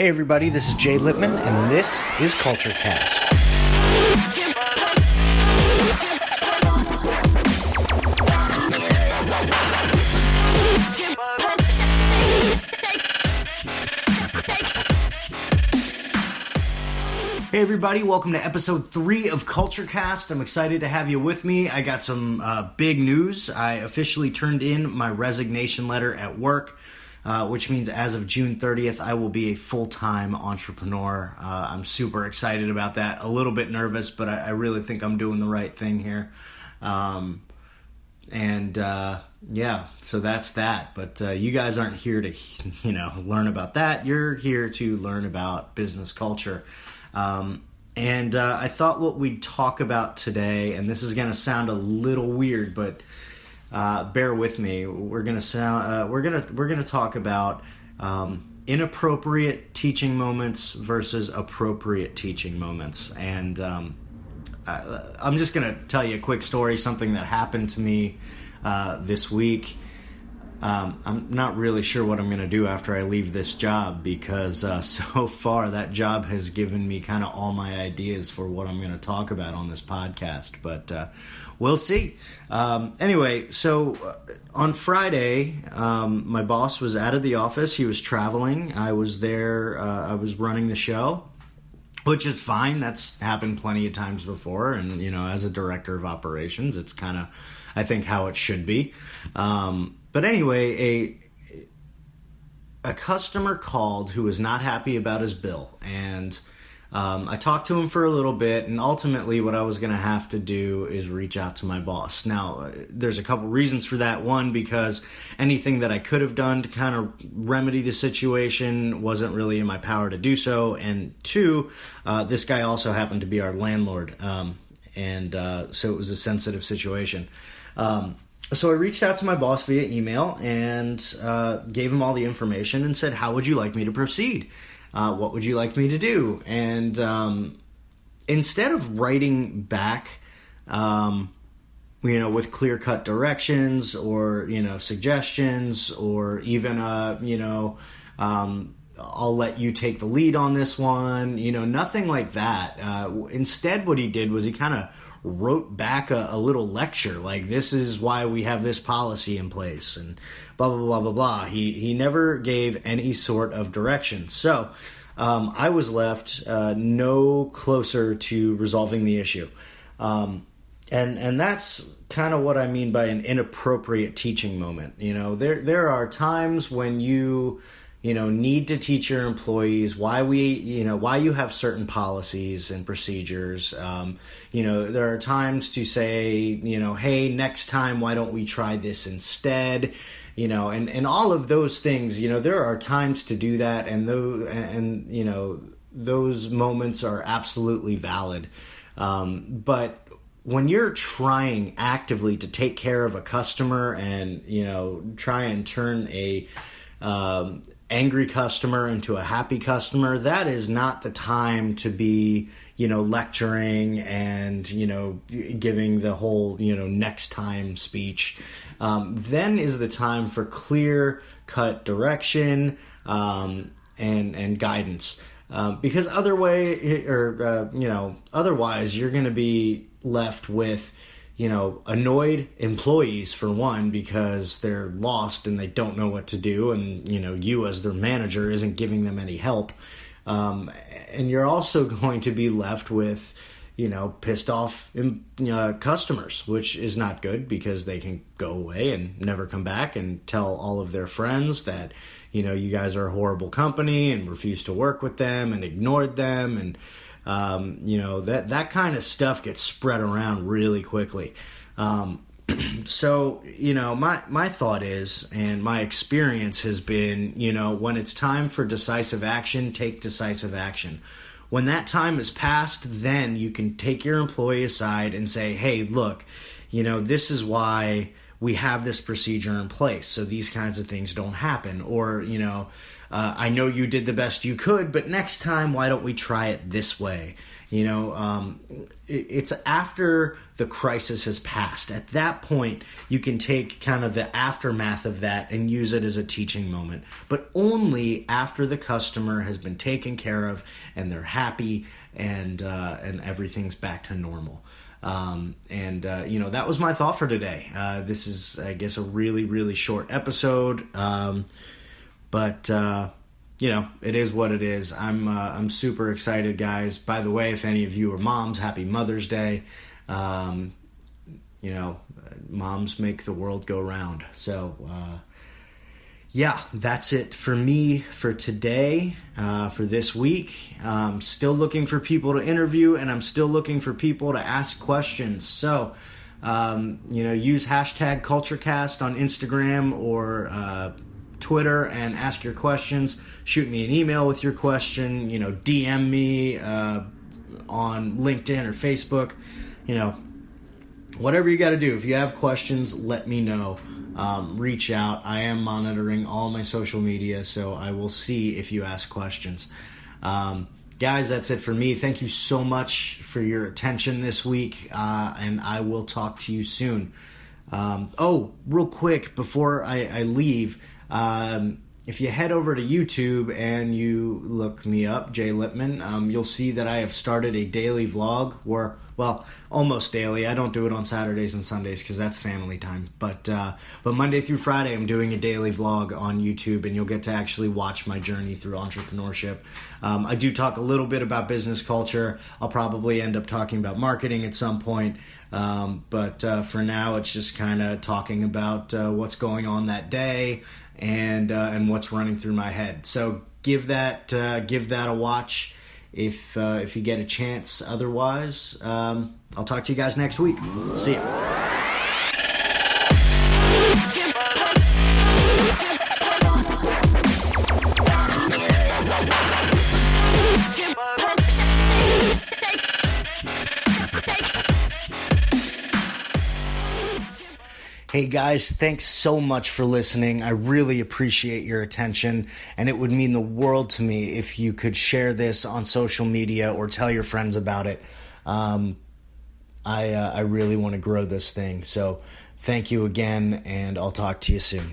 Hey everybody, this is Jay Lippman, and this is Culture Cast. Hey everybody, welcome to episode 3 of Culture Cast. I'm excited to have you with me. I got some big news. I officially turned in my resignation letter at work. Which means as of June 30th, I will be a full-time entrepreneur. I'm super excited about that. A little bit nervous, but I really think I'm doing the right thing here. So that's that. But you guys aren't here to, learn about that. You're here to learn about business culture. I thought what we'd talk about today, and this is going to sound a little weird, but bear with me. We're gonna talk about inappropriate teaching moments versus appropriate teaching moments. And I'm just gonna tell you a quick story, something that happened to me this week. I'm not really sure what I'm going to do after I leave this job because so far that job has given me kind of all my ideas for what I'm going to talk about on this podcast, but we'll see. Anyway, so on Friday, my boss was out of the office. He was traveling. I was there. I was running the show, which is fine. That's happened plenty of times before. And, as a director of operations, it's kind of, I think, how it should be. But anyway, a customer called who was not happy about his bill, and I talked to him for a little bit, and ultimately what I was going to have to do is reach out to my boss. Now, there's a couple reasons for that. One, because anything that I could have done to kind of remedy the situation wasn't really in my power to do so, and two, this guy also happened to be our landlord, so it was a sensitive situation. So I reached out to my boss via email and gave him all the information and said, how would you like me to proceed? What would you like me to do? And instead of writing back, with clear-cut directions or, suggestions or even, I'll let you take the lead on this one, nothing like that. Instead, what he did was he kind of wrote back a little lecture, like, this is why we have this policy in place, and blah, blah, blah, blah, blah. He never gave any sort of direction. So I was left no closer to resolving the issue. And that's kind of what I mean by an inappropriate teaching moment. There are times when you need to teach your employees why you have certain policies and procedures. There are times to say, hey, next time, why don't we try this instead? And all of those things, there are times to do that. And those moments are absolutely valid. But when you're trying actively to take care of a customer and, try and turn a, angry customer into a happy customer, that is not the time to be, lecturing and, giving the whole, next time speech. Then is the time for clear cut direction, and guidance. Because otherwise you're going to be left with, annoyed employees, for one, because they're lost and they don't know what to do, and you as their manager isn't giving them any help, and you're also going to be left with pissed off customers, which is not good, because they can go away and never come back and tell all of their friends that you guys are a horrible company and refuse to work with them and ignored them, and that kind of stuff gets spread around really quickly. So, my thought is, and my experience has been, when it's time for decisive action, take decisive action. When that time is passed, then you can take your employee aside and say, hey, look, this is why we have this procedure in place, so these kinds of things don't happen. Or, I know you did the best you could, but next time, why don't we try it this way? It's after the crisis has passed. At that point, you can take kind of the aftermath of that and use it as a teaching moment, but only after the customer has been taken care of and they're happy and everything's back to normal. That was my thought for today. This is, I guess, a really, really short episode. But it is what it is. I'm super excited, guys. By the way, if any of you are moms, happy Mother's Day. Moms make the world go round. So, that's it for me for today, for this week. I'm still looking for people to interview, and I'm still looking for people to ask questions. So, use hashtag CultureCast on Instagram or Twitter and ask your questions. Shoot me an email with your question. DM me on LinkedIn or Facebook. Whatever you got to do. If you have questions, let me know. Reach out. I am monitoring all my social media, so I will see if you ask questions. Guys, that's it for me. Thank you so much for your attention this week, and I will talk to you soon. Real quick before I leave, if you head over to YouTube and you look me up, Jay Lippman, you'll see that I have started a daily vlog where, almost daily. I don't do it on Saturdays and Sundays because that's family time. But Monday through Friday, I'm doing a daily vlog on YouTube, and you'll get to actually watch my journey through entrepreneurship. I do talk a little bit about business culture. I'll probably end up talking about marketing at some point. But for now, it's just kind of talking about what's going on that day and what's running through my head. So give that a watch if you get a chance. Otherwise, I'll talk to you guys next week. See ya. Hey guys, thanks so much for listening. I really appreciate your attention, and it would mean the world to me if you could share this on social media or tell your friends about it. I really want to grow this thing. So thank you again, and I'll talk to you soon.